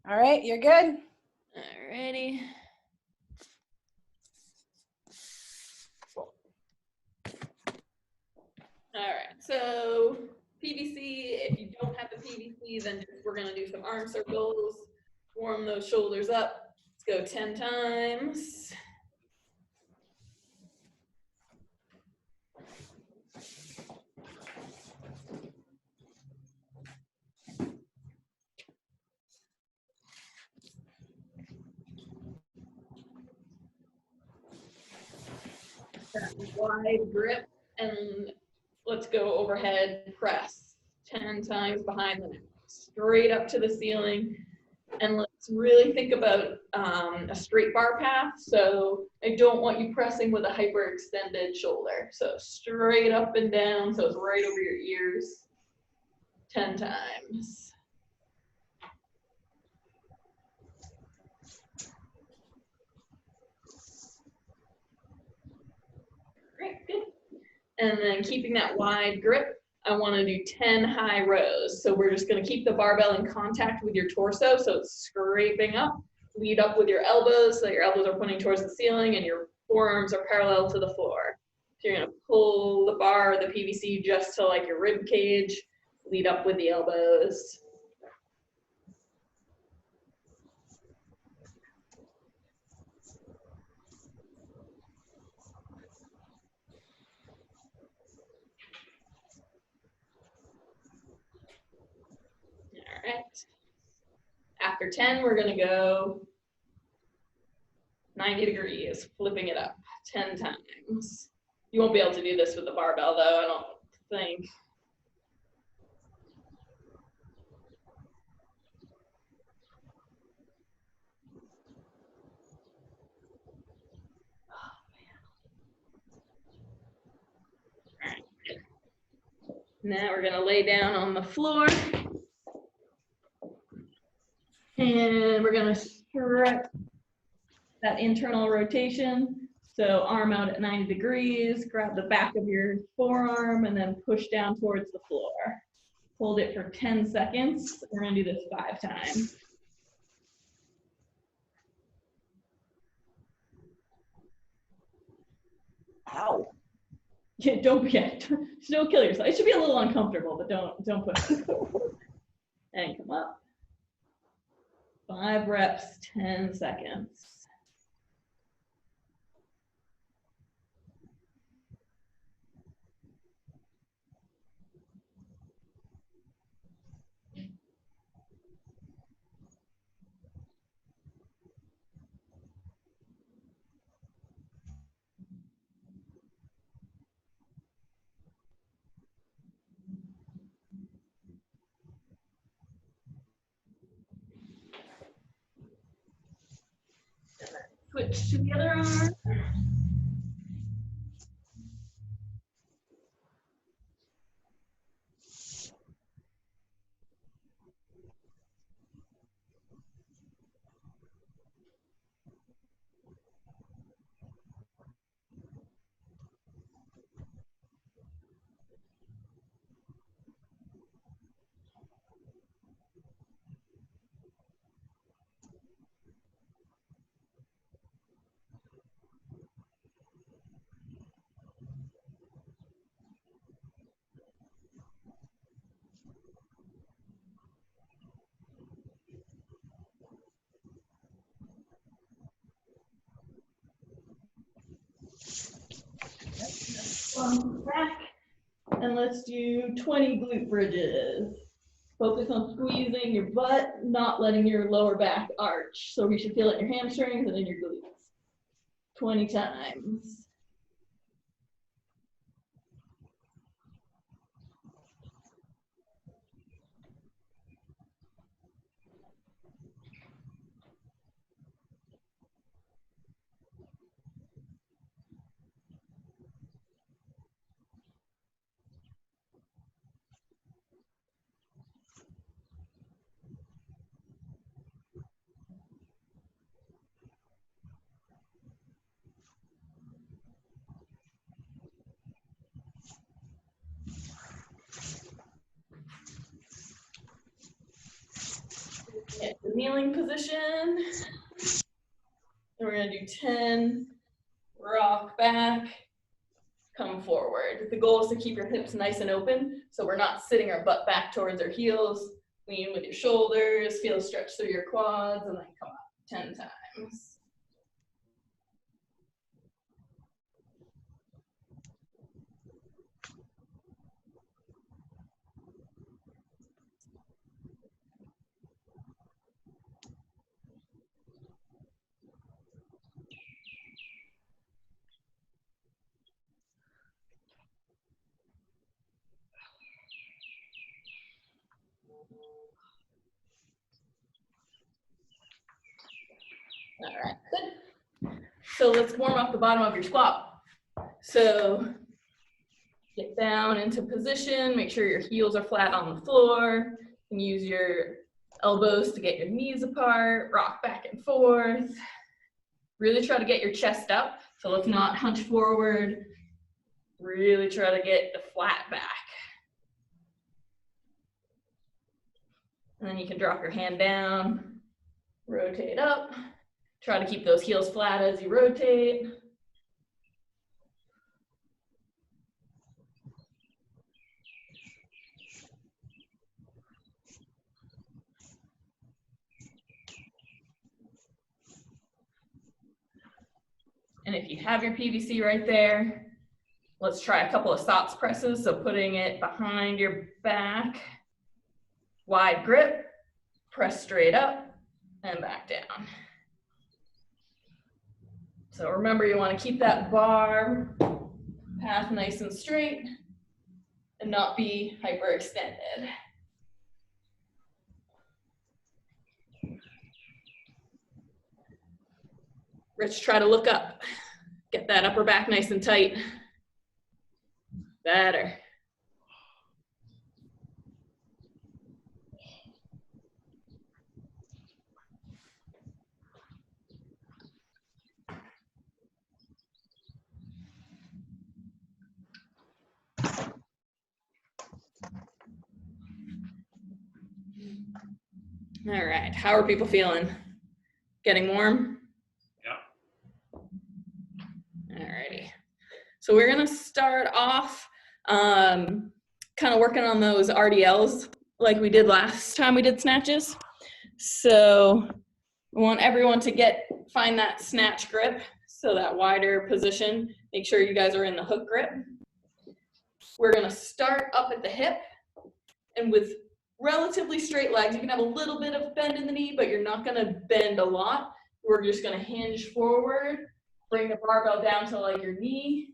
All right, you're good. Alrighty. All right, so PVC, if you don't have the PVC, then we're gonna do some arm circles, warm those shoulders up. Let's go 10 times. Wide grip, and let's go overhead press 10 times behind the neck, straight up to the ceiling. And let's really think about a straight bar path. So I don't want you pressing with a hyperextended shoulder. So straight up and down, so it's right over your ears, 10 times. Great, good. And then keeping that wide grip, I want to do 10 high rows. So we're just going to keep the barbell in contact with your torso, so it's scraping up. Lead up with your elbows, so your elbows are pointing towards the ceiling and your forearms are parallel to the floor. So you're going to pull the bar, the PVC, just to like your rib cage. Lead up with the elbows. All right. After 10, we're going to go 90 degrees, flipping it up 10 times. You won't be able to do this with the barbell, though, I don't think. Now we're going to lay down on the floor. And we're going to stretch that internal rotation. So arm out at 90 degrees, grab the back of your forearm, and then push down towards the floor. Hold it for 10 seconds. We're going to do this 5 times. Ow. Yeah, don't kill yourself. It should be a little uncomfortable, but don't push it. And come up. 5 reps, 10 seconds. Switch to the other arm. Back, and let's do 20 glute bridges. Focus on squeezing your butt, not letting your lower back arch. So you should feel it in your hamstrings and in your glutes. 20 times. Okay, the kneeling position. And we're gonna do 10, rock back, come forward. The goal is to keep your hips nice and open, so we're not sitting our butt back towards our heels. Lean with your shoulders, feel stretch through your quads, and then come up 10 times. All right, good. So let's warm up the bottom of your squat. So get down into position, make sure your heels are flat on the floor, and use your elbows to get your knees apart, rock back and forth. Really try to get your chest up, so let's not hunch forward. Really try to get the flat back. And then you can drop your hand down, rotate up. Try to keep those heels flat as you rotate. And if you have your PVC right there, let's try a couple of SOTS presses. So putting it behind your back, wide grip, press straight up and back down. So remember, you want to keep that bar path nice and straight and not be hyperextended. Rich, try to look up. Get that upper back nice and tight. Better. All right, how are people feeling? Getting warm? Yeah. All righty. So we're gonna start off kind of working on those RDLs like we did last time we did snatches. So we want everyone to find that snatch grip, so that wider position. Make sure you guys are in the hook grip. We're gonna start up at the hip, and with relatively straight legs, you can have a little bit of bend in the knee, but you're not gonna bend a lot. We're just gonna hinge forward, bring the barbell down to like your knee,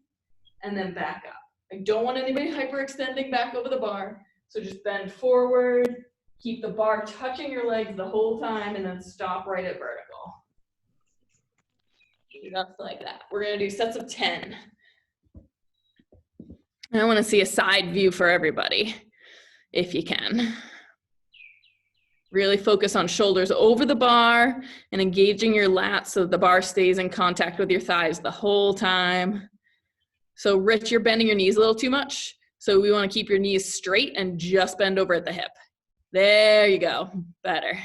and then back up. I don't want anybody hyperextending back over the bar, so just bend forward, keep the bar touching your legs the whole time, and then stop right at vertical. Just like that. We're gonna do sets of 10. And I wanna see a side view for everybody, if you can. Really focus on shoulders over the bar and engaging your lats so that the bar stays in contact with your thighs the whole time. So Rich, you're bending your knees a little too much. So we want to keep your knees straight and just bend over at the hip. There you go, better.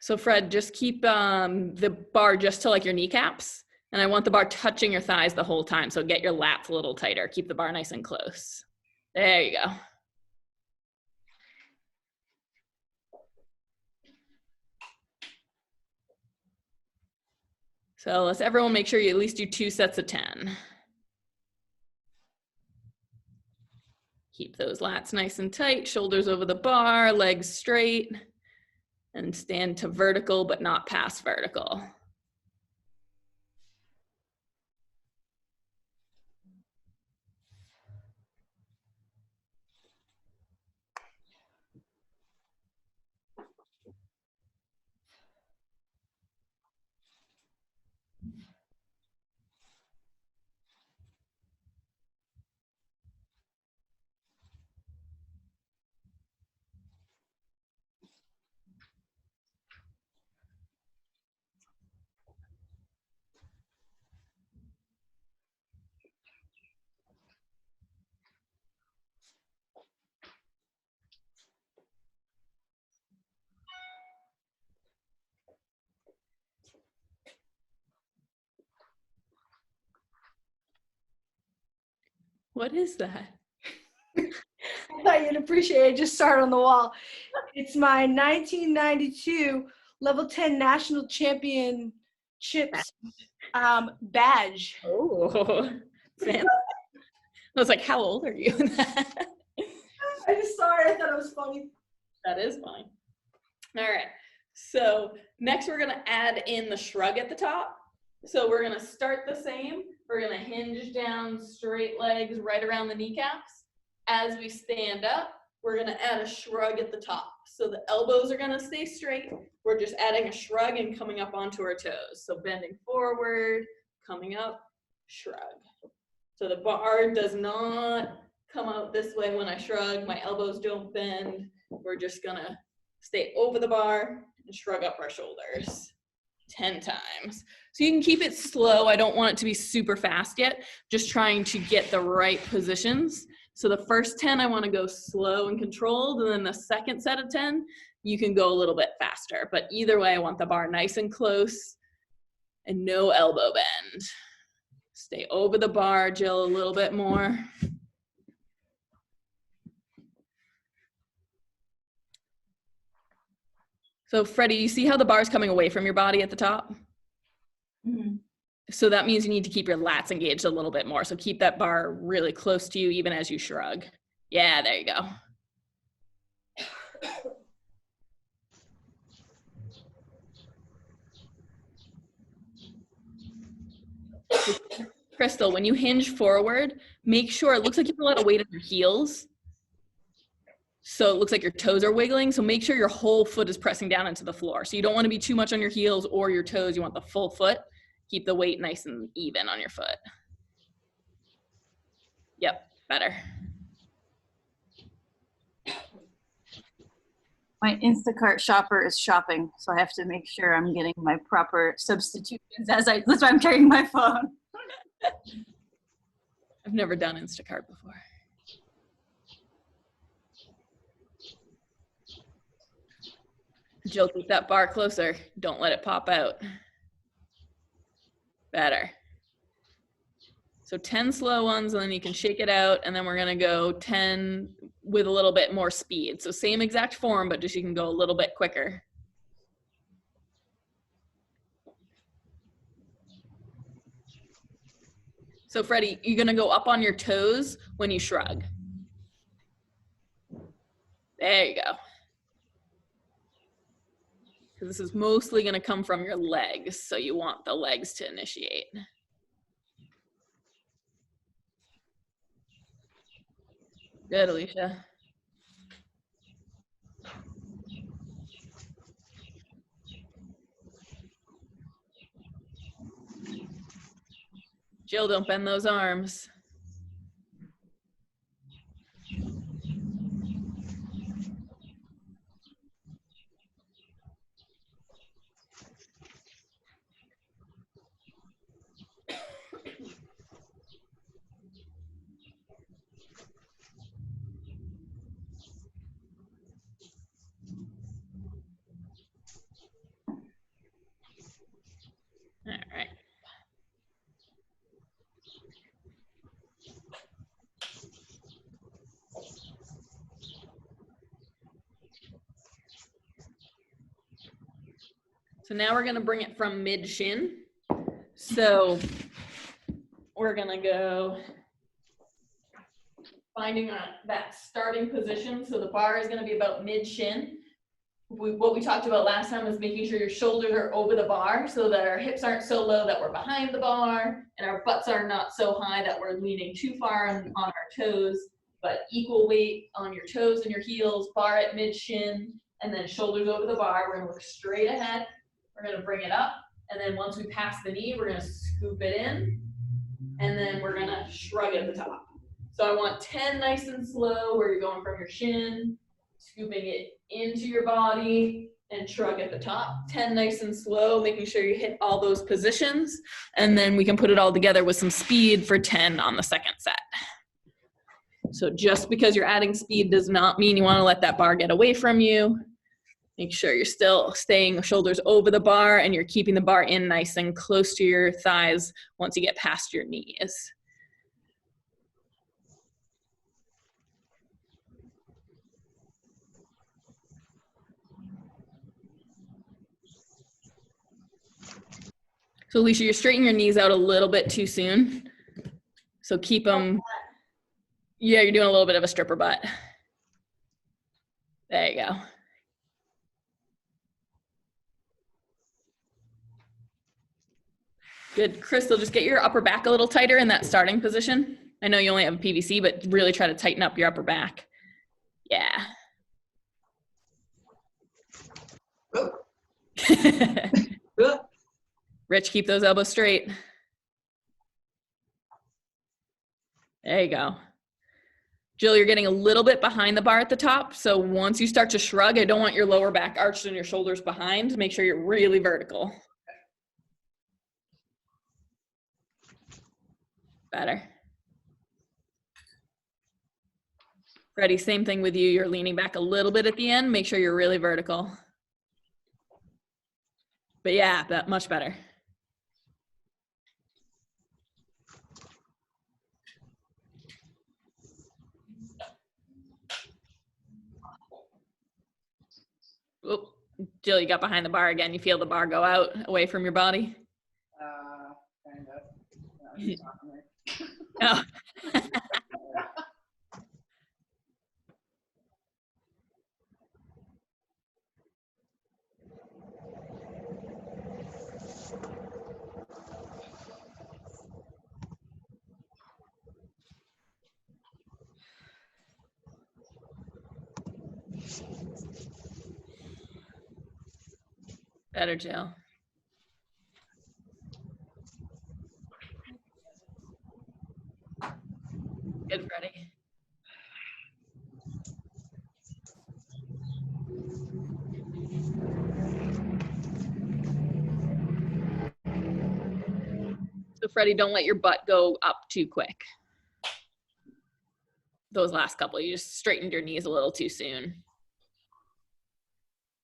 So Fred, just keep the bar just to like your kneecaps. And I want the bar touching your thighs the whole time. So get your lats a little tighter. Keep the bar nice and close. There you go. So let's everyone make sure you at least do 2 sets of 10. Keep those lats nice and tight, shoulders over the bar, legs straight, and stand to vertical, but not past vertical. What is that? I thought you'd appreciate it. Just started on the wall. It's my 1992 level 10 national championships badge. Oh, man. I was like, how old are you? I just saw it. I thought it was funny. That is fine. All right. So next we're going to add in the shrug at the top. So we're going to start the same. We're going to hinge down, straight legs right around the kneecaps. As we stand up, we're going to add a shrug at the top. So the elbows are going to stay straight. We're just adding a shrug and coming up onto our toes. So bending forward, coming up, shrug. So the bar does not come out this way when I shrug. My elbows don't bend. We're just going to stay over the bar and shrug up our shoulders 10 times. So you can keep it slow. I don't want it to be super fast yet. Just trying to get the right positions. So the first 10, I want to go slow and controlled. And then the second set of 10, you can go a little bit faster. But either way, I want the bar nice and close and no elbow bend. Stay over the bar, Jill, a little bit more. So Freddie, you see how the bar is coming away from your body at the top? Mm-hmm. So that means you need to keep your lats engaged a little bit more. So keep that bar really close to you even as you shrug. Yeah, there you go. Crystal, when you hinge forward, make sure, it looks like you have a lot of weight on your heels. So it looks like your toes are wiggling. So make sure your whole foot is pressing down into the floor. So you don't want to be too much on your heels or your toes. You want the full foot. Keep the weight nice and even on your foot. Yep, better. My Instacart shopper is shopping, so I have to make sure I'm getting my proper substitutions that's why I'm carrying my phone. I've never done Instacart before. Jill, keep that bar closer. Don't let it pop out. Better. So 10 slow ones, and then you can shake it out, and then we're gonna go 10 with a little bit more speed. So same exact form, but just you can go a little bit quicker. So Freddie, you're gonna go up on your toes when you shrug. There you go. Because this is mostly gonna come from your legs, so you want the legs to initiate. Good, Alicia. Jill, don't bend those arms. All right. So now we're gonna bring it from mid shin. So we're gonna go finding that starting position. So the bar is gonna be about mid shin. What we talked about last time was making sure your shoulders are over the bar so that our hips aren't so low that we're behind the bar and our butts are not so high that we're leaning too far on our toes, but equal weight on your toes and your heels, bar at mid shin, and then shoulders over the bar. We're gonna look straight ahead. We're gonna bring it up. And then once we pass the knee, we're gonna scoop it in. And then we're gonna shrug at the top. So I want 10 nice and slow where you're going from your shin, scooping it into your body and shrug at the top. 10 nice and slow, making sure you hit all those positions. And then we can put it all together with some speed for 10 on the second set. So just because you're adding speed does not mean you wanna let that bar get away from you. Make sure you're still staying shoulders over the bar and you're keeping the bar in nice and close to your thighs once you get past your knees. So Alicia, you're straightening your knees out a little bit too soon. So keep them, yeah, you're doing a little bit of a stripper butt. There you go. Good. Crystal, just get your upper back a little tighter in that starting position. I know you only have a PVC, but really try to tighten up your upper back. Yeah. Rich, keep those elbows straight. There you go. Jill, you're getting a little bit behind the bar at the top. So once you start to shrug, I don't want your lower back arched and your shoulders behind. Make sure you're really vertical. Better. Freddie, same thing with you. You're leaning back a little bit at the end. Make sure you're really vertical. But yeah, that much better. Oop. Jill, you got behind the bar again. You feel the bar go out away from your body? Kind of. No, just talking there. Oh. Better, Jill. Good, Freddie. So Freddie, don't let your butt go up too quick. Those last couple, you just straightened your knees a little too soon.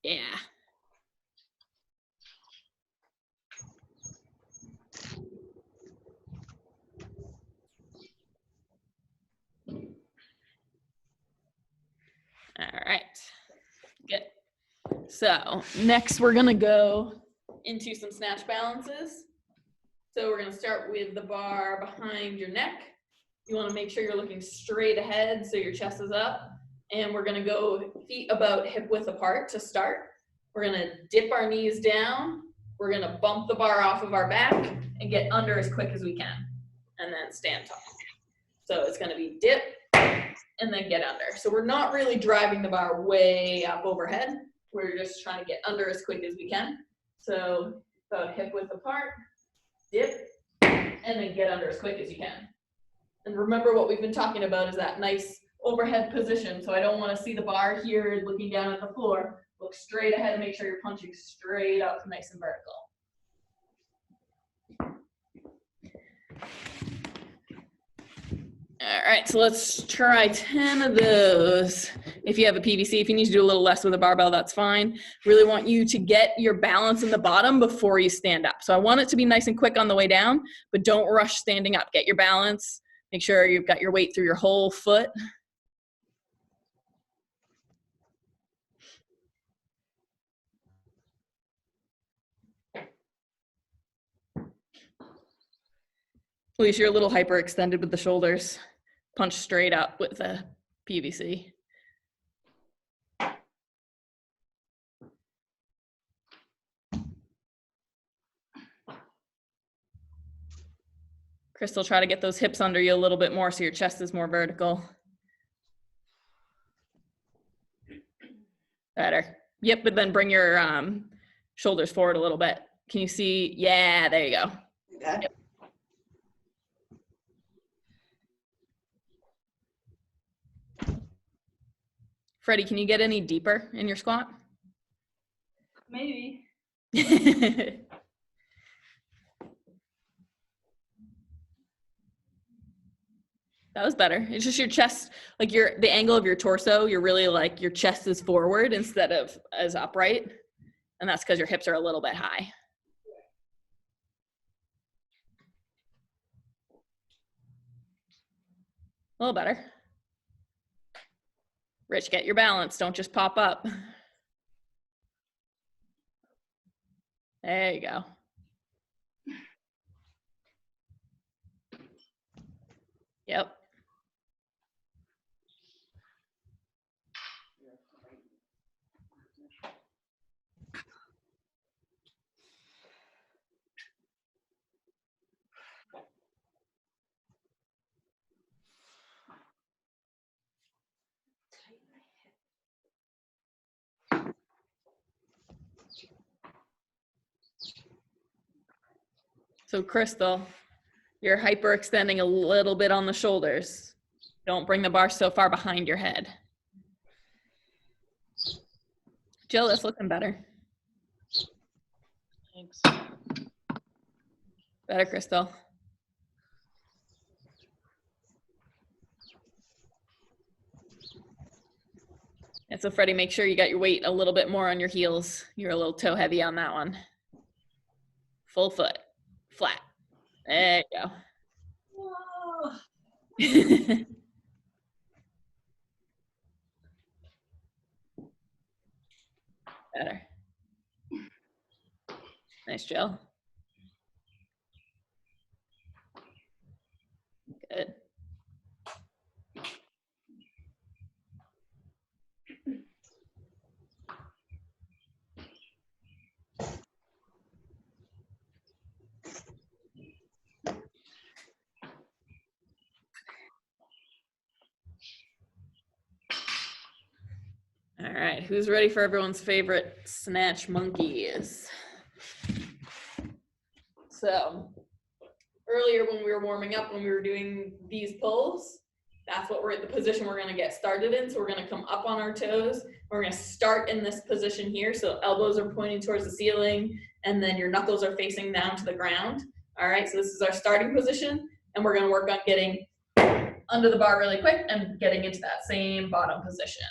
Yeah. All right, good. So next we're gonna go into some snatch balances. So we're gonna start with the bar behind your neck. You wanna make sure you're looking straight ahead so your chest is up. And we're gonna go feet about hip width apart to start. We're gonna dip our knees down. We're gonna bump the bar off of our back and get under as quick as we can. And then stand tall. So it's gonna be dip and then get under. So we're not really driving the bar way up overhead. We're just trying to get under as quick as we can. So about hip width apart, dip, and then get under as quick as you can. And remember what we've been talking about is that nice overhead position. So I don't want to see the bar here looking down at the floor. Look straight ahead and make sure you're punching straight up, nice and vertical. All right, so let's try 10 of those. If you have a PVC, if you need to do a little less with a barbell, that's fine. Really want you to get your balance in the bottom before you stand up. So I want it to be nice and quick on the way down, but don't rush standing up. Get your balance. Make sure you've got your weight through your whole foot. At least you're a little hyperextended with the shoulders. Punch straight up with the PVC. Crystal, try to get those hips under you a little bit more so your chest is more vertical. Better. Yep, but then bring your shoulders forward a little bit. Can you see? Yeah, there you go. Okay. Yep. Freddie, can you get any deeper in your squat? Maybe. That was better. It's just your chest, like the angle of your torso, you're really like your chest is forward instead of as upright. And that's because your hips are a little bit high. A little better. Rich, get your balance. Don't just pop up. There you go. Yep. So Crystal, you're hyperextending a little bit on the shoulders. Don't bring the bar so far behind your head. Jill, that's looking better. Thanks. Better, Crystal. And so Freddie, make sure you got your weight a little bit more on your heels. You're a little toe heavy on that one. Full foot, flat. There you go. Better. Nice, Jill. Good. All right, who's ready for everyone's favorite snatch monkeys? So earlier when we were warming up, when we were doing these pulls, that's what we're at the position we're gonna get started in. So we're gonna come up on our toes. We're gonna start in this position here. So elbows are pointing towards the ceiling and then your knuckles are facing down to the ground. All right, so this is our starting position and we're gonna work on getting under the bar really quick and getting into that same bottom position.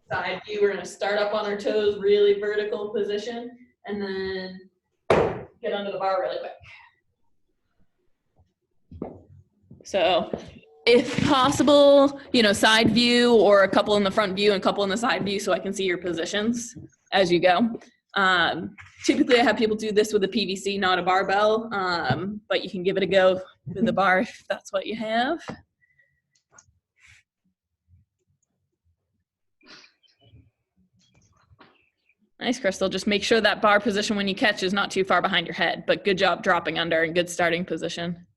Side view, we're gonna start up on our toes, really vertical position, and then get under the bar really quick. So if possible, you know, side view or a couple in the front view and a couple in the side view so I can see your positions as you go. Typically I have people do this with a PVC, not a barbell, but you can give it a go with the bar if that's what you have. Nice, Crystal. Just make sure that bar position when you catch is not too far behind your head, but good job dropping under and good starting position.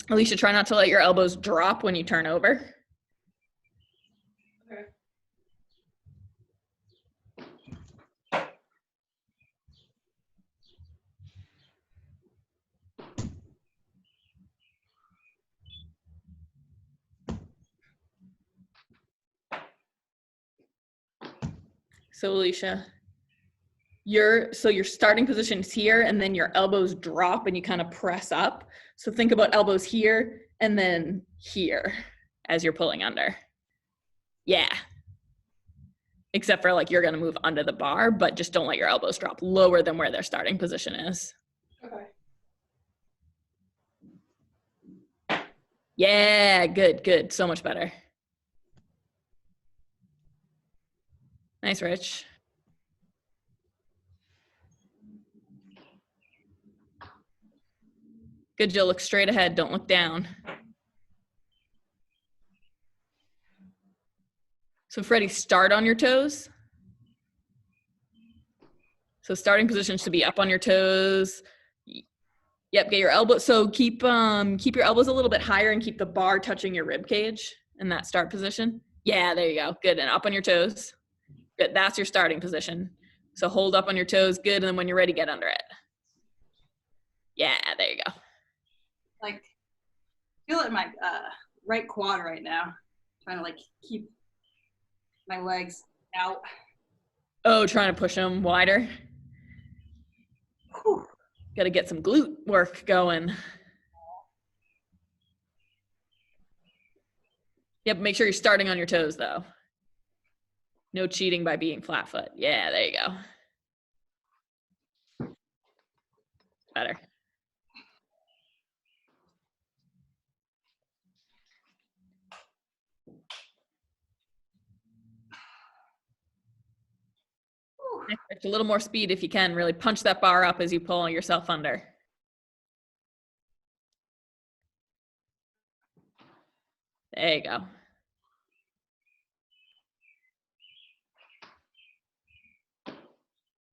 Alicia, try not to let your elbows drop when you turn over. Okay. So Alicia, your starting position is here and then your elbows drop and you kind of press up. So think about elbows here and then here as you're pulling under. Yeah. Except for like you're gonna move under the bar, but just don't let your elbows drop lower than where their starting position is. Okay. Yeah, good, good. So much better. Nice, Rich. Good, Jill. Look straight ahead. Don't look down. So Freddie, start on your toes. So starting position should be up on your toes. Yep, get your elbows. So keep your elbows a little bit higher and keep the bar touching your rib cage in that start position. Yeah, there you go. Good, and up on your toes. Good, that's your starting position. So hold up on your toes, good, and then when you're ready, get under it. Yeah, there you go. Like, feel it in my right quad right now. Trying to like keep my legs out. Oh, trying to push them wider. Whew. Got to get some glute work going. Yep, make sure you're starting on your toes though. No cheating by being flat foot. Yeah, there you go. Better. A little more speed if you can. Really punch that bar up as you pull yourself under. There you go.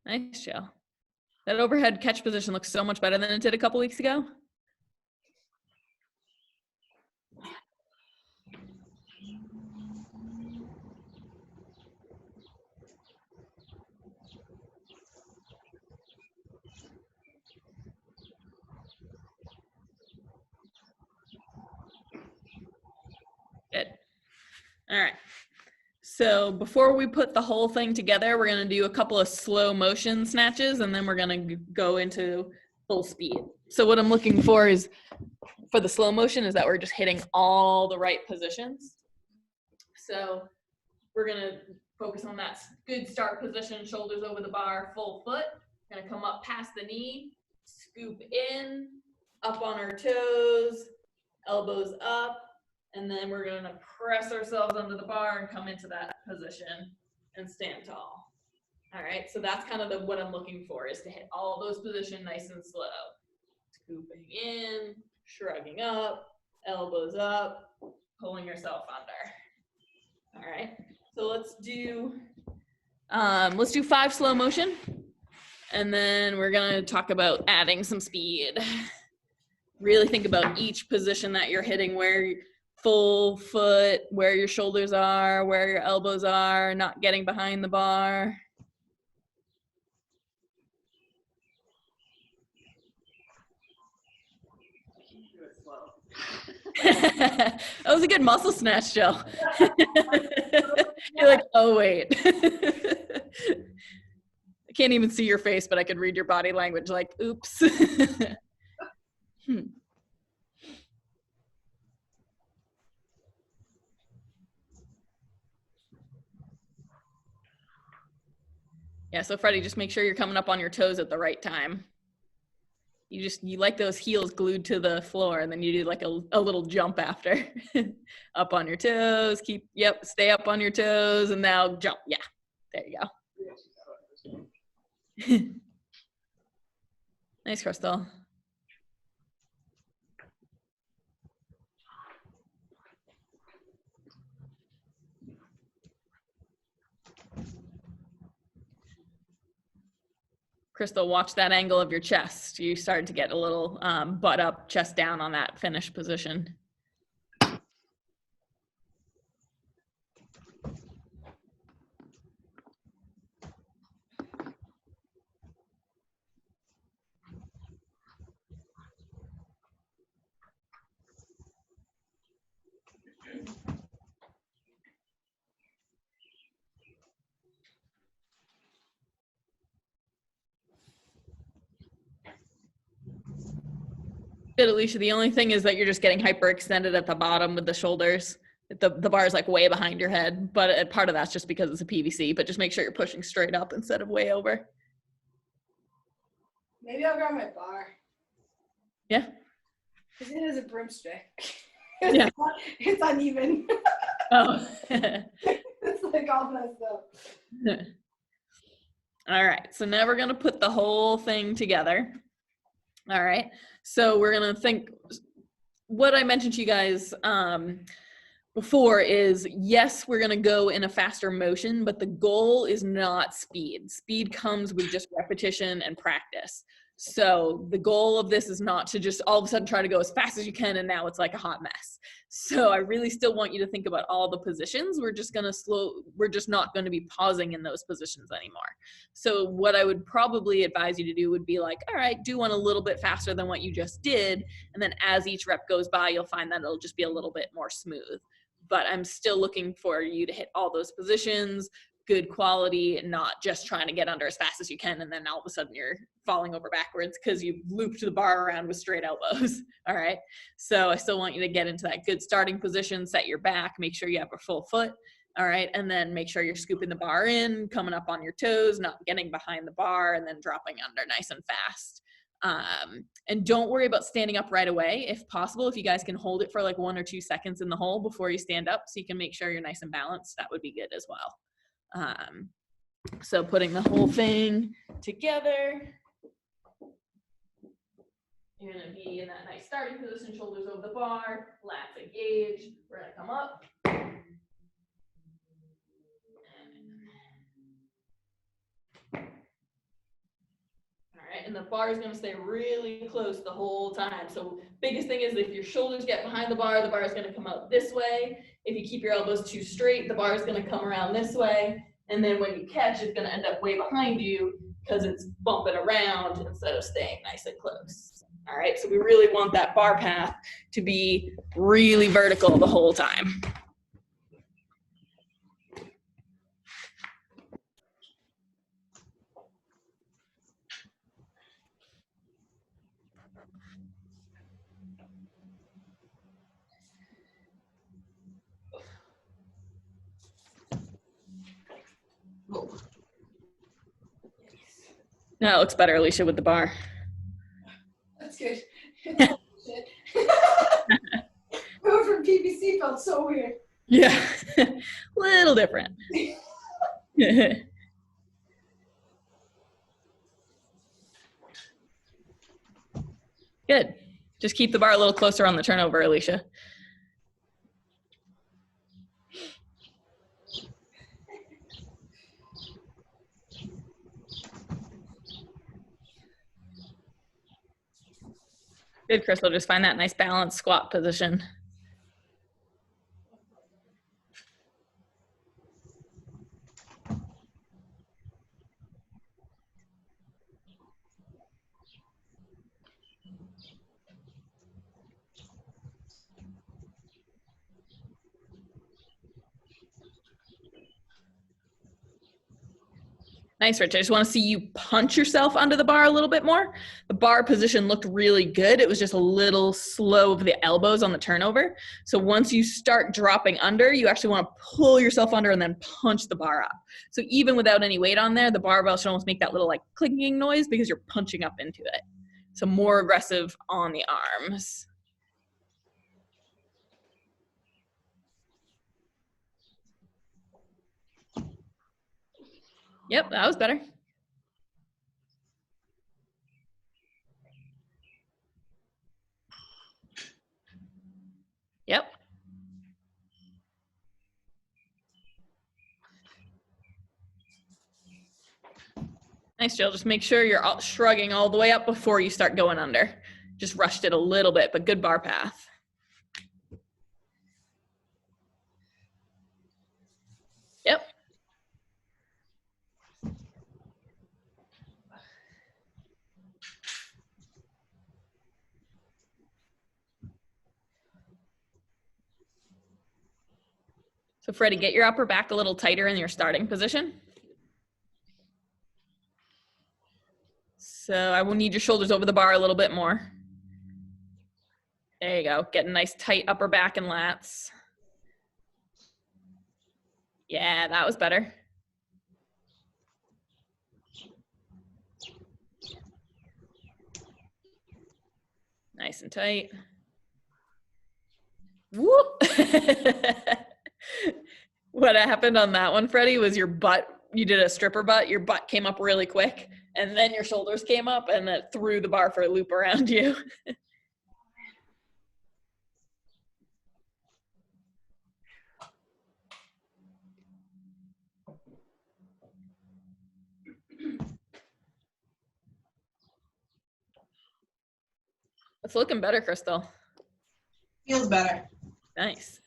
Nice, Jill. That overhead catch position looks so much better than it did a couple weeks ago. Good. All right. So before we put the whole thing together, we're going to do a couple of slow motion snatches, and then we're going to go into full speed. So what I'm looking for is, for the slow motion, is that we're just hitting all the right positions. So we're going to focus on that good start position, shoulders over the bar, full foot. Going to come up past the knee, scoop in, up on our toes, elbows up. And then we're going to press ourselves under the bar and come into that position and stand tall. All right, so that's kind of what I'm looking for, is to hit all those positions nice and slow. Scooping in, shrugging up, elbows up, pulling yourself under. All right, so let's do 5 slow motion. And then we're going to talk about adding some speed. Really think about each position that you're hitting, where full foot, where your shoulders are, where your elbows are, not getting behind the bar. That was a good muscle snatch, Jill. You're like, oh, wait. I can't even see your face, but I could read your body language like, oops. Yeah, so Freddie, just make sure you're coming up on your toes at the right time. You like those heels glued to the floor, and then you do like a little jump after. Up on your toes, stay up on your toes, and now jump. Yeah, there you go. Nice, Crystal. Crystal, watch that angle of your chest. You started to get a little butt up, chest down on that finish position. Good, Alicia. The only thing is that you're just getting hyperextended at the bottom with the shoulders. The bar is like way behind your head, but part of that's just because it's a PVC, but just make sure you're pushing straight up instead of way over. Maybe I'll grab my bar. Yeah. Because it is a broomstick. Yeah. It's uneven. Oh. It's like all messed up. All right, so now we're gonna put the whole thing together. All right, so we're gonna think, what I mentioned to you guys before is, yes, we're gonna go in a faster motion, but the goal is not speed. Speed comes with just repetition and practice. So the goal of this is not to just all of a sudden try to go as fast as you can and now it's like a hot mess. So I really still want you to think about all the positions. We're just not going to be pausing in those positions anymore. So what I would probably advise you to do would be like, all right, do one a little bit faster than what you just did. And then as each rep goes by, you'll find that it'll just be a little bit more smooth. But I'm still looking for you to hit all those positions, good quality, and not just trying to get under as fast as you can and then all of a sudden you're falling over backwards because you've looped the bar around with straight elbows. All right, so I still want you to get into that good starting position, set your back, make sure you have a full foot. All right, and then make sure you're scooping the bar in, coming up on your toes, not getting behind the bar, and then dropping under nice and fast. And don't worry about standing up right away. If possible, if you guys can hold it for like 1 or 2 seconds in the hole before you stand up so you can make sure you're nice and balanced, that would be good as well. So putting the whole thing together. You're gonna be in that nice starting position, shoulders over the bar, lats engaged. We're gonna come up. All right, and the bar is gonna stay really close the whole time. So biggest thing is if your shoulders get behind the bar is gonna come out this way. If you keep your elbows too straight, the bar is gonna come around this way. And then when you catch, it's gonna end up way behind you because it's bumping around instead of staying nice and close. All right, so we really want that bar path to be really vertical the whole time. Now it looks better, Alicia, with the bar. That's good. Going from PVC felt so weird. Yeah, little different. Good. Just keep the bar a little closer on the turnover, Alicia. Good, Crystal. Just find that nice balanced squat position. Nice, Rich. I just want to see you punch yourself under the bar a little bit more. The bar position looked really good. It was just a little slow of the elbows on the turnover. So once you start dropping under, you actually want to pull yourself under and then punch the bar up. So even without any weight on there, the barbell should almost make that little like clinking noise because you're punching up into it. So more aggressive on the arms. Yep, that was better. Yep. Nice, Jill. Just make sure you're shrugging all the way up before you start going under. Just rushed it a little bit, but good bar path. Yep. So Freddie, get your upper back a little tighter in your starting position. So I will need your shoulders over the bar a little bit more. There you go. Get a nice tight upper back and lats. Yeah, that was better. Nice and tight. Whoop. What happened on that one, Freddie, was your butt, you did a stripper butt, your butt came up really quick, and then your shoulders came up, and it threw the bar for a loop around you. It's looking better, Crystal. Feels better. Nice.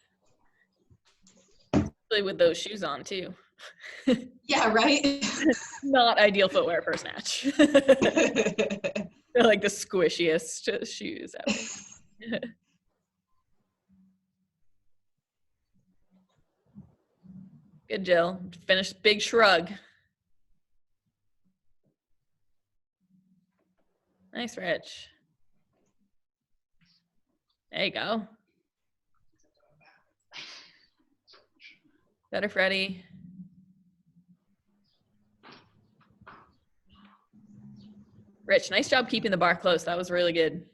Especially with those shoes on, too. Yeah, right? Not ideal footwear for Snatch. They're like the squishiest shoes ever. Good, Jill. Finish big shrug. Nice, Rich. There you go. Better, Freddie. Rich, nice job keeping the bar close. That was really good.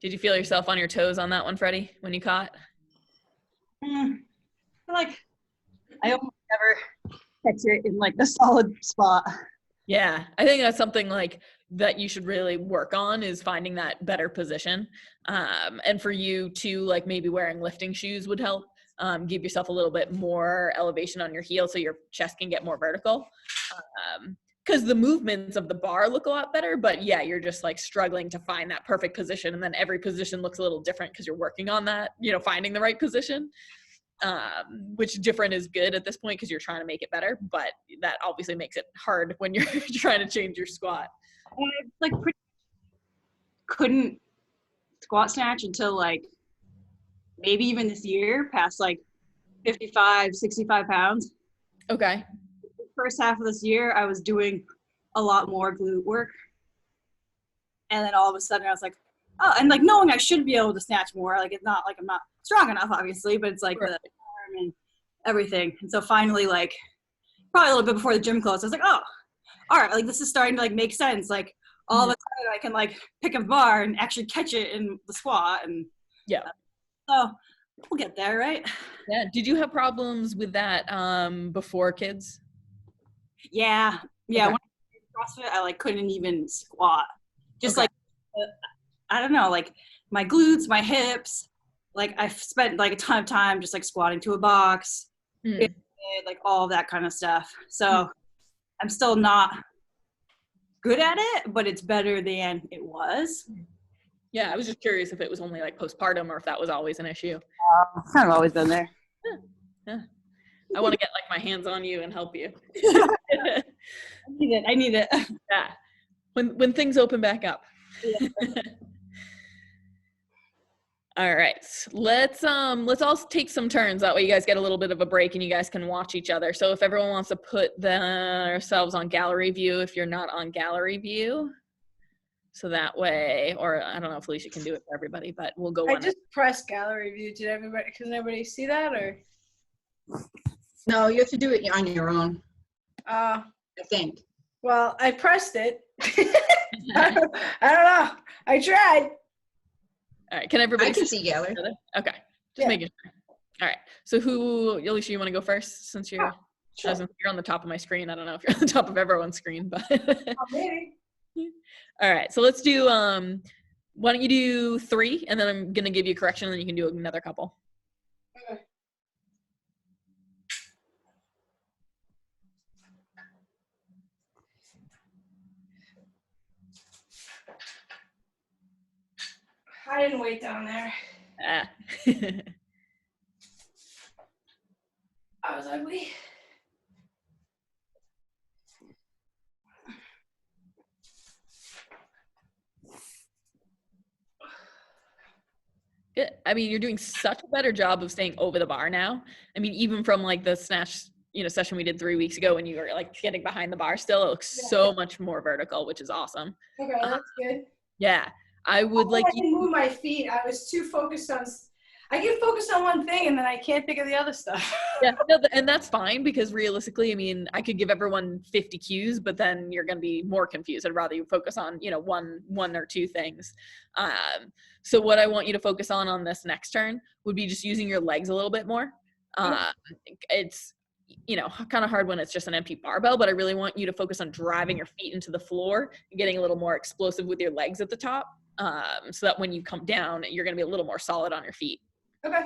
Do Did you feel yourself on your toes on that one, Freddie, when you caught? I feel like I almost never catch it in like a solid spot. Yeah, I think that's something like that you should really work on, is finding that better position. And for you to like maybe wearing lifting shoes would help. Give yourself a little bit more elevation on your heel so your chest can get more vertical. Because the movements of the bar look a lot better, but yeah, you're just like struggling to find that perfect position, and then every position looks a little different because you're working on that, finding the right position. Which different is good at this point because you're trying to make it better, but that obviously makes it hard when you're trying to change your squat. I like couldn't squat snatch until like maybe even this year, past like 55, 65 pounds. Okay. The first half of this year, I was doing a lot more glute work. And then all of a sudden I was like, oh, and like knowing I should be able to snatch more, like it's not like I'm not strong enough, obviously, but it's like the arm and everything. And so finally, like probably a little bit before the gym closed, I was like, oh, all right, like this is starting to like make sense. Like all of a sudden I can like pick a bar and actually catch it in the squat. And yeah. So we'll get there, right? Yeah. Did you have problems with that before kids? Yeah. Okay. When I did CrossFit, I like couldn't even squat. Just like I don't know, like my glutes, my hips, like I've spent like a ton of time just like squatting to a box, like all that kind of stuff. So I'm still not good at it, but it's better than it was. Yeah, I was just curious if it was only like postpartum or if that was always an issue. It's kind of always been there. Yeah. I want to get like my hands on you and help you. I need it. Yeah. When things open back up. Yeah. All right, let's all take some turns. That way you guys get a little bit of a break and you guys can watch each other. So if everyone wants to put themselves on gallery view, if you're not on gallery view, so that way, or I don't know if Alicia can do it for everybody, but we'll go on. I just pressed gallery view. Can everybody see that, or? No, you have to do it on your own, I think. Well, I pressed it. I don't know. I tried. All right, can everybody I can see gallery. each other? Okay, just making sure. All right, so Alicia, you want to go first since you're, Sure. you're on the top of my screen. I don't know if you're on the top of everyone's screen, but. Maybe. All right, so let's do, why don't you do 3, and then I'm going to give you a correction, and then you can do another couple. Okay. I didn't wait down there. Ah. I was ugly. Good. I mean, you're doing such a better job of staying over the bar now. I mean, even from like the snatch, session we did 3 weeks ago when you were like getting behind the bar still, it looks so much more vertical, which is awesome. Okay, that's good. Yeah. I would like I didn't move my feet. I was too focused on. I get focused on one thing and then I can't think of the other stuff. Yeah, no, and that's fine because realistically, I mean, I could give everyone 50 cues, but then you're going to be more confused. I'd rather you focus on, one or two things. So what I want you to focus on this next turn would be just using your legs a little bit more. It's, kind of hard when it's just an empty barbell, but I really want you to focus on driving your feet into the floor and getting a little more explosive with your legs at the top. So that when you come down, you're going to be a little more solid on your feet. Okay.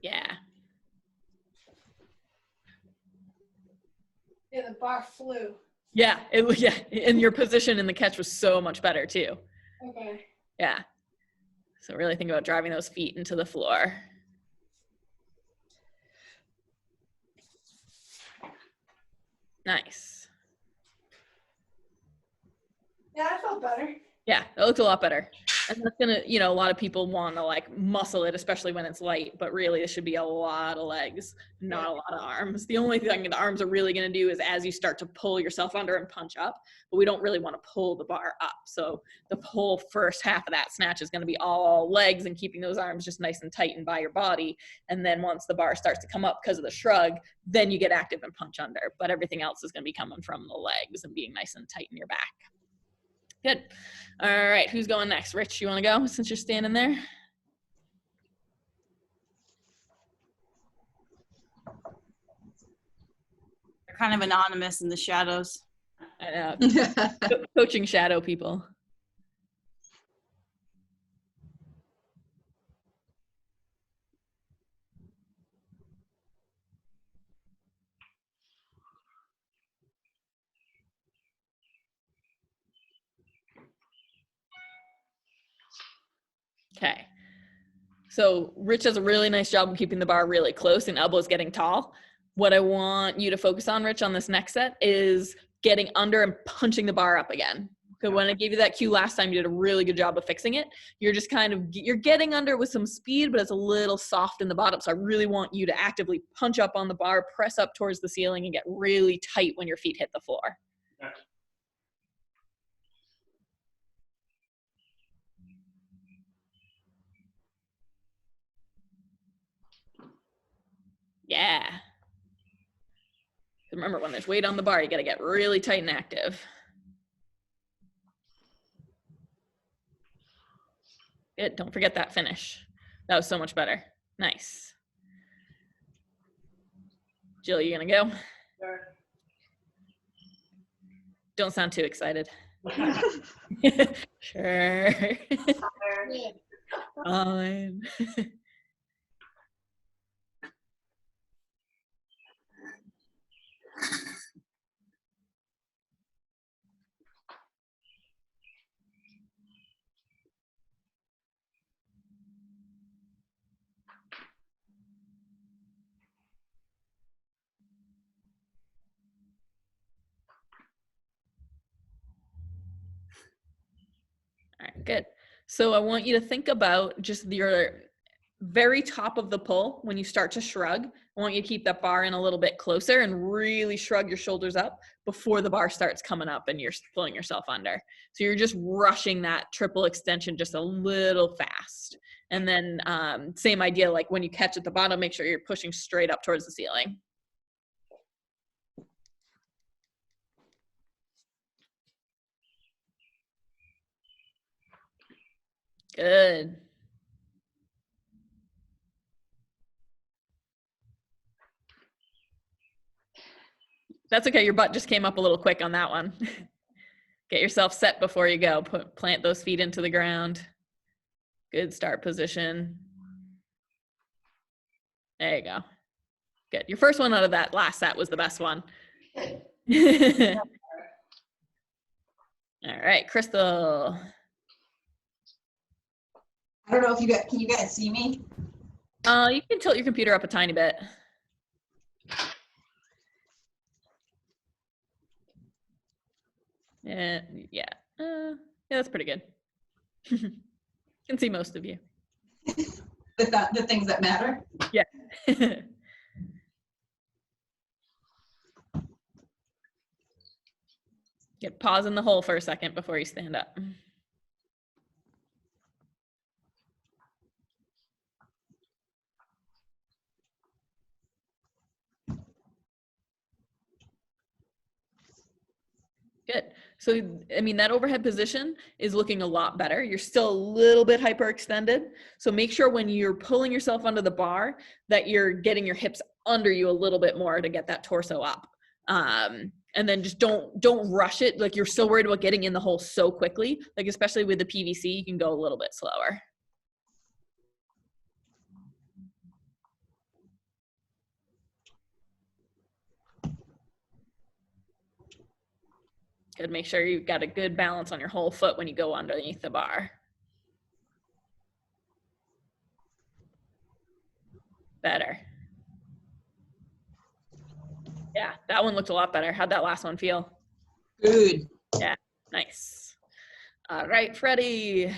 Yeah. Yeah, the bar flew. Yeah. And your position in the catch was so much better too. Okay. Yeah. So really think about driving those feet into the floor. Nice. Yeah, I felt better. Yeah, that looks a lot better. And that's gonna, you know, a lot of people want to like muscle it, especially when it's light, but really it should be a lot of legs, not a lot of arms. The only thing the arms are really gonna do is as you start to pull yourself under and punch up, but we don't really want to pull the bar up. So the whole first half of that snatch is gonna be all legs and keeping those arms just nice and tight and by your body. And then once the bar starts to come up because of the shrug, then you get active and punch under. But everything else is gonna be coming from the legs and being nice and tight in your back. Good. All right, who's going next? Rich, you want to go since you're standing there? They're kind of anonymous in the shadows. I know. Coaching shadow people. Okay. So Rich does a really nice job of keeping the bar really close and elbows getting tall. What I want you to focus on, Rich, on this next set is getting under and punching the bar up again. So when I gave you that cue last time, you did a really good job of fixing it. You're just kind of, you're getting under with some speed, but it's a little soft in the bottom. So I really want you to actively punch up on the bar, press up towards the ceiling, and get really tight when your feet hit the floor. Yeah. Remember, when there's weight on the bar, you got to get really tight and active. Good. Don't forget that finish. That was so much better. Nice. Jill, you gonna go? Sure. Don't sound too excited. Sure. Fine. All right, good. So I want you to think about just your very top of the pull. When you start to shrug, I want you to keep that bar in a little bit closer and really shrug your shoulders up before the bar starts coming up and you're pulling yourself under. So you're just rushing that triple extension just a little fast. And then same idea, like when you catch at the bottom, make sure you're pushing straight up towards the ceiling. Good. That's okay. Your butt just came up a little quick on that one. Get yourself set before you go. Plant those feet into the ground. Good start position. There you go. Good. Your first one out of that last set was the best one. All right, Crystal. I don't know if can you guys see me? You can tilt your computer up a tiny bit. Yeah, yeah, that's pretty good. Can see most of you. The things that matter? Yeah. Get pause in the hole for a second before you stand up. Good. So, I mean, that overhead position is looking a lot better. You're still a little bit hyperextended. So make sure when you're pulling yourself under the bar that you're getting your hips under you a little bit more to get that torso up. And then just don't rush it. Like you're so worried about getting in the hole so quickly. Like especially with the PVC, you can go a little bit slower. Good. Make sure you've got a good balance on your whole foot when you go underneath the bar. Better. Yeah, that one looked a lot better. How'd that last one feel? Good. Yeah, nice. All right, Freddie.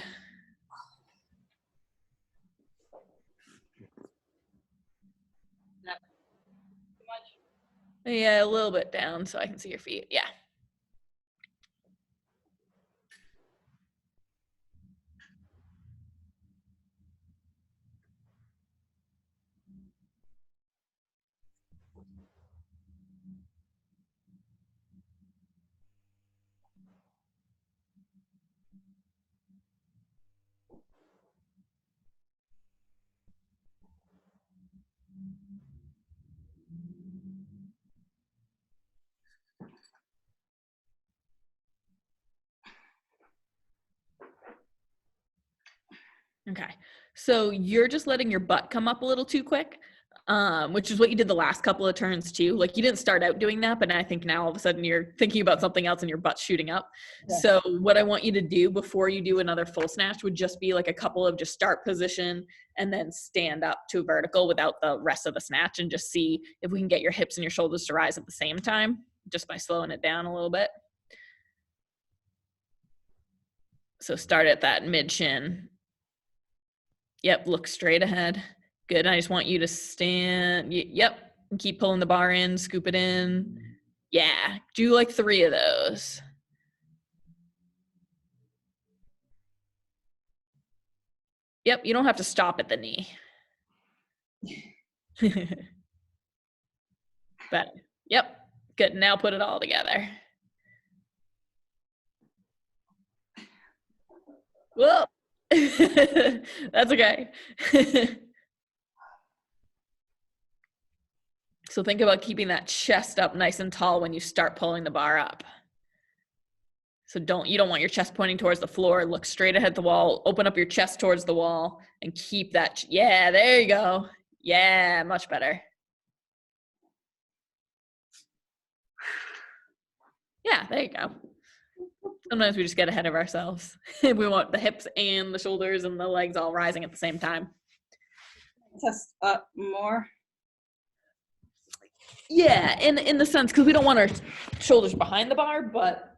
Yeah, a little bit down so I can see your feet. Yeah. Okay. So you're just letting your butt come up a little too quick, which is what you did the last couple of turns too. Like you didn't start out doing that, but I think now all of a sudden you're thinking about something else and your butt's shooting up. Yeah. So what I want you to do before you do another full snatch would just be like a couple of just start position and then stand up to vertical without the rest of the snatch, and just see if we can get your hips and your shoulders to rise at the same time, just by slowing it down a little bit. So start at that mid shin. Yep, look straight ahead. Good. I just want you to stand. Yep. And keep pulling the bar in, scoop it in. Yeah. Do like 3 of those. Yep. You don't have to stop at the knee. But yep. Good. Now put it all together. Whoa. That's okay. So think about keeping that chest up nice and tall when you start pulling the bar up. So you don't want your chest pointing towards the floor. Look straight ahead the wall. Open up your chest towards the wall and keep that. Yeah, there you go. Yeah, much better. Yeah, there you go. Sometimes we just get ahead of ourselves. We want the hips and the shoulders and the legs all rising at the same time. Test up more. Yeah, in the sense, because we don't want our shoulders behind the bar, but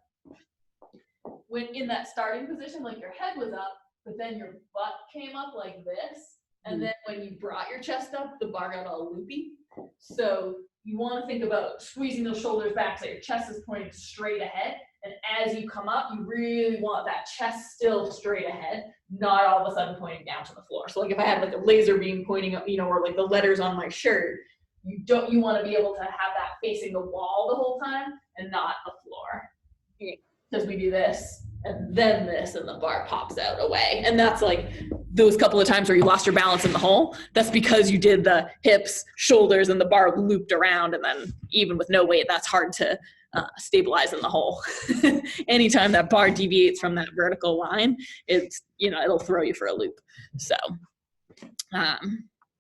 when in that starting position, like your head was up, but then your butt came up like this, and then when you brought your chest up, the bar got all loopy. So you want to think about squeezing those shoulders back so your chest is pointing straight ahead, and as you come up, you really want that chest still straight ahead, not all of a sudden pointing down to the floor. So like if I had like a laser beam pointing up, or like the letters on my shirt, you want to be able to have that facing the wall the whole time and not the floor. Because we do this and then this and the bar pops out away. And that's like those couple of times where you lost your balance in the hole. That's because you did the hips, shoulders, and the bar looped around. And then even with no weight, that's hard to stabilize in the hole. Anytime that bar deviates from that vertical line, it's, it'll throw you for a loop. So,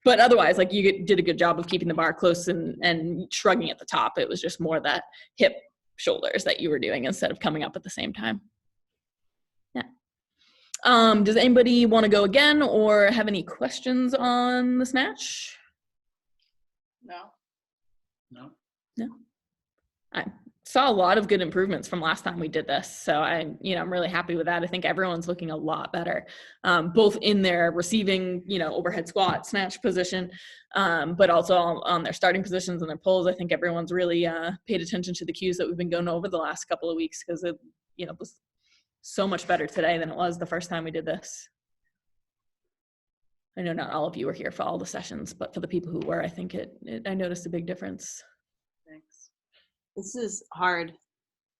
but otherwise, like you did a good job of keeping the bar close and shrugging at the top. It was just more that hip shoulders that you were doing instead of coming up at the same time. Yeah. Does anybody want to go again or have any questions on the snatch? No. No. I saw a lot of good improvements from last time we did this. So I'm really happy with that. I think everyone's looking a lot better, both in their receiving, overhead squat, snatch position, but also on their starting positions and their pulls. I think everyone's really paid attention to the cues that we've been going over the last couple of weeks, because it, was so much better today than it was the first time we did this. I know not all of you were here for all the sessions, but for the people who were, I think I noticed a big difference. Thanks. This is hard.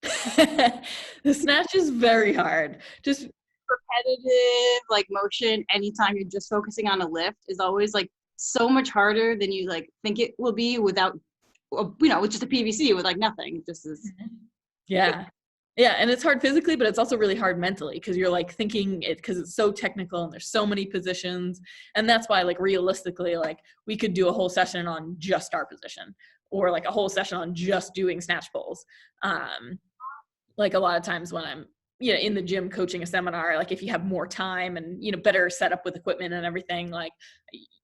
The snatch is very hard. Just Repetitive, like motion, anytime you're just focusing on a lift is always like so much harder than you like think it will be without, with just a PVC with like nothing. It just is. Yeah. Yeah. And it's hard physically, but it's also really hard mentally, because you're like thinking it, because it's so technical and there's so many positions. And that's why, like, realistically, like we could do a whole session on just our position, or like a whole session on just doing snatch pulls. Like a lot of times when I'm, in the gym coaching a seminar, like if you have more time and, better set up with equipment and everything, like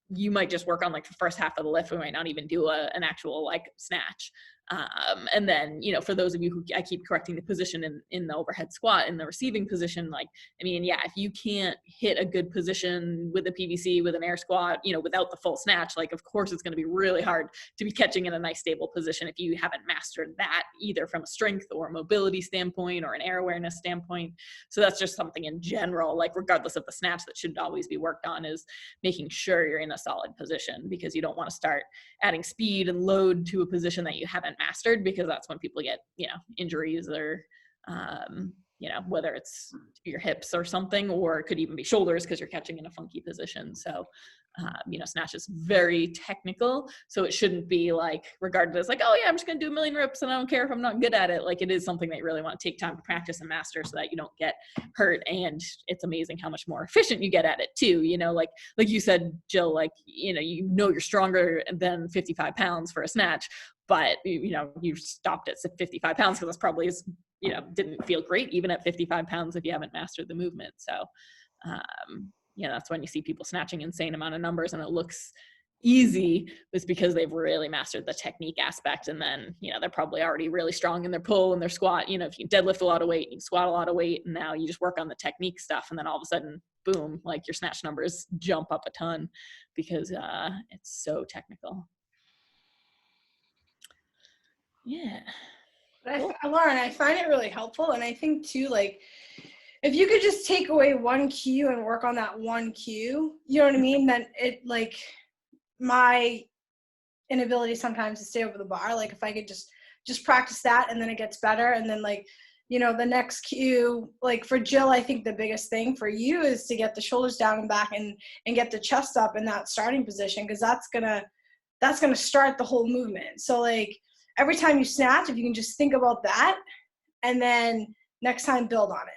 you might just work on like the first half of the lift. We might not even do an actual like snatch. And then, for those of you who I keep correcting the position in the overhead squat, in the receiving position, like, I mean, yeah, if you can't hit a good position with a PVC, with an air squat, without the full snatch, like, of course, it's going to be really hard to be catching in a nice stable position if you haven't mastered that, either from a strength or mobility standpoint or an air awareness standpoint. So that's just something in general, like, regardless of the snatch, that should always be worked on, is making sure you're in a solid position, because you don't want to start adding speed and load to a position that you haven't mastered, because that's when people get, injuries, or, whether it's your hips or something, or it could even be shoulders because you're catching in a funky position. So, snatch is very technical. So it shouldn't be like regarded as like, oh yeah, I'm just going to do a million reps and I don't care if I'm not good at it. Like, it is something that you really want to take time to practice and master so that you don't get hurt. And it's amazing how much more efficient you get at it too. Like you said, Jill, like, you're stronger than 55 pounds for a snatch, but you stopped at 55 pounds because that's probably didn't feel great even at 55 pounds if you haven't mastered the movement. So, that's when you see people snatching insane amount of numbers and it looks easy. It's because they've really mastered the technique aspect. And then, they're probably already really strong in their pull and their squat. If you deadlift a lot of weight, you squat a lot of weight, and now you just work on the technique stuff. And then all of a sudden, boom, like your snatch numbers jump up a ton because it's so technical. Yeah. Cool. Lauren, I find it really helpful. And I think too, like, if you could just take away one cue and work on that one cue, you know what I mean? Then it, like, my inability sometimes to stay over the bar, like, if I could just practice that and then it gets better. And then, like, the next cue, like for Jill, I think the biggest thing for you is to get the shoulders down and back and get the chest up in that starting position. Cause that's going to start the whole movement. So, like, every time you snatch, if you can just think about that and then next time build on it.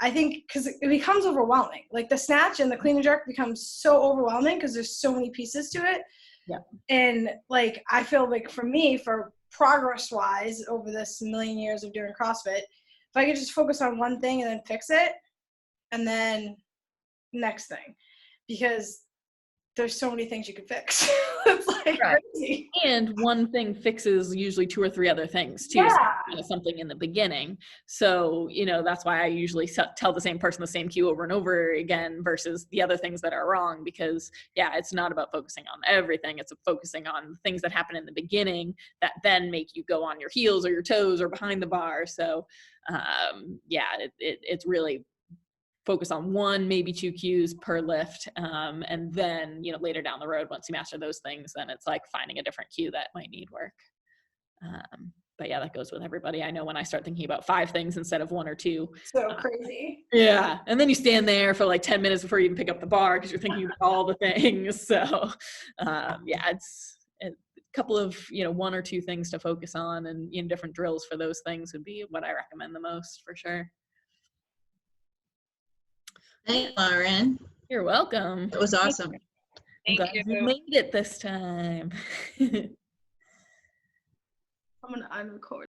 I think because it becomes overwhelming. Like, the snatch and the clean and jerk becomes so overwhelming because there's so many pieces to it. Yeah. And, like, I feel like for me, for progress-wise over this million years of doing CrossFit, if I could just focus on one thing and then fix it, and then next thing, because there's so many things you could fix. It's like crazy. And one thing fixes usually 2 or 3 other things too. Yeah. So, something in the beginning. So, that's why I usually tell the same person the same cue over and over again versus the other things that are wrong, because it's not about focusing on everything. It's focusing on things that happen in the beginning that then make you go on your heels or your toes or behind the bar. So, it's really focus on 1, maybe 2 cues per lift. And then, later down the road, once you master those things, then it's like finding a different cue that might need work. But yeah, that goes with everybody. I know when I start thinking about 5 things instead of 1 or 2. So crazy. Yeah. And then you stand there for like 10 minutes before you even pick up the bar because you're thinking about all the things. So it's a couple of, 1 or 2 things to focus on, and different drills for those things would be what I recommend the most, for sure. Hey, Lauren. You're welcome. It was awesome. I'm glad you made it this time. I'm going to unrecord.